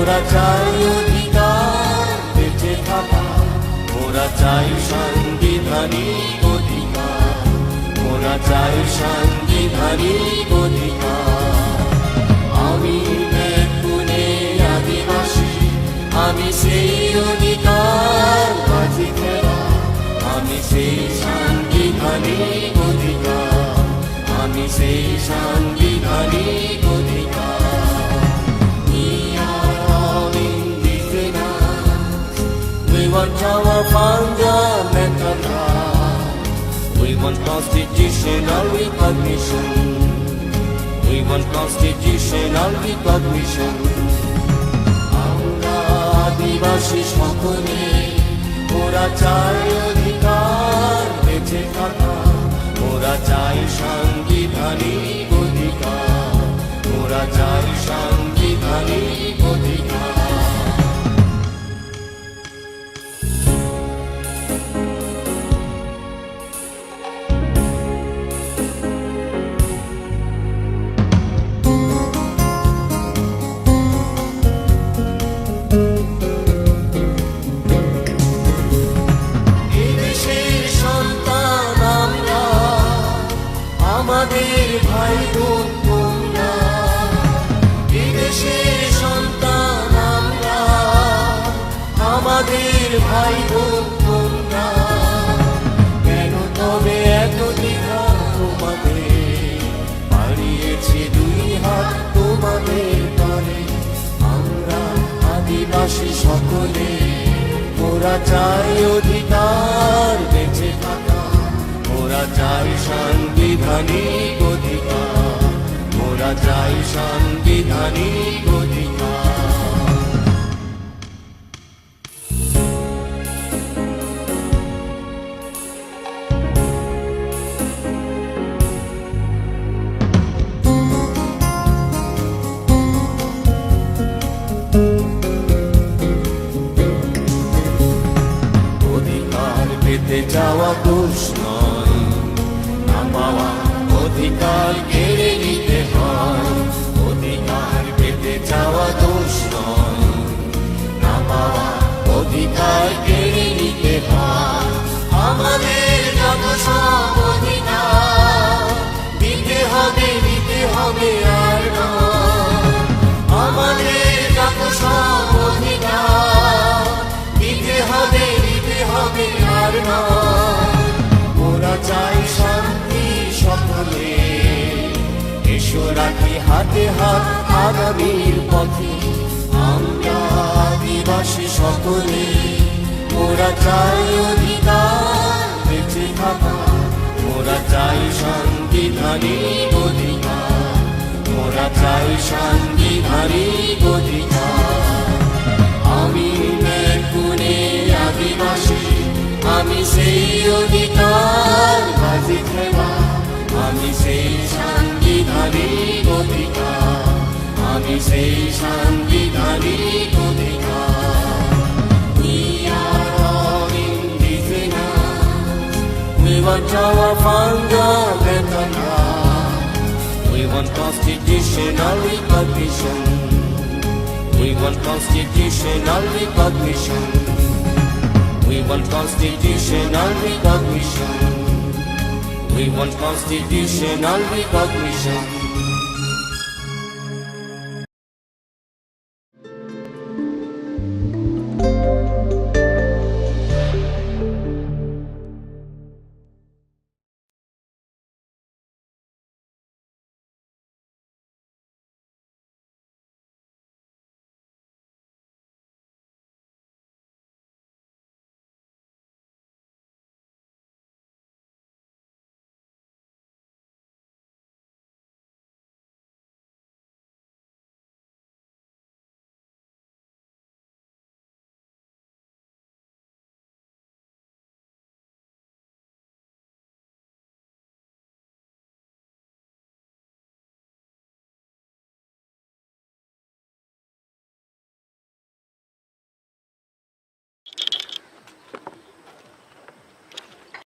মোরা চাই অধিকার বেঁচে থাকা, মোরা চাই সাংবিধানিক অধিকার, মোরা চাই সাংবিধানিক অধিকার। আমি এক গুণে আদিবাসী, আমি সেই অধিকার বাজি খেলা, আমি সেই সাংবিধানিক অধিকার, আমি সেই সাংবিধানিক অধিকার। We want our fundamental rights. We want constitutional recognition. We want constitutional recognition. আমরা আদিবাসী সকলে মোরা চাই অধিকার বেঁচে থাকা, মোরা চাই সাংবিধানিক অধিকার, মোরা চাই সাংবিধানিক অধিকার। আমাদের ভাই বোন তোমরা, বিদেশের সন্তান আমরা, আমাদের ভাই বোন তোমরা। কেন তবে এত দ্বিধা তোমাদের, বাড়িয়েছি দুই হাত তোমাদের পারে। আমরা আদিবাসী সকলে মোরা চাই অধিকার বেঁচে থাকা, মোরা চাই সাংবিধানিক অধিকার, মোরা চাই সাংবিধানিক অধিকার। অধিকার পেতে যাওয়া দোষ নয়, না পাওয়া অধিকার কেড়ে নিতে হয়। অধিকার পেতে যাওয়া দোষ নয়, না পাওয়া অধিকার কেড়ে নিতে হয়। আমাদের যত সব অধিকার দিতে হবে, দিতে হবে আর নয়। আমাদের যত সব অধিকার দিতে হবে, দিতে হবে আর নয়। মোরা চাই শান্তি সকলে, এসো রাখি হাতে হাত আগামীর পথে। আমরা আদিবাসী সকলে মোরা চাই অধিকার বেঁচে থাকা, মোরা চাই সাংবিধানিক অধিকার, মোরা চাই সাংবিধানিক অধিকার। আমি এক গুণে আদিবাসী, আমি সেই অধিকার বাজি খেলা, আমি সেই সাংবিধানিক অধিকার, আমি সেই সাংবিধানিক অধিকার। We are all indigenous. We want our fundamental rights. We want constitutional recognition. We want constitutional recognition. We want constitutional recognition. We want constitutional recognition.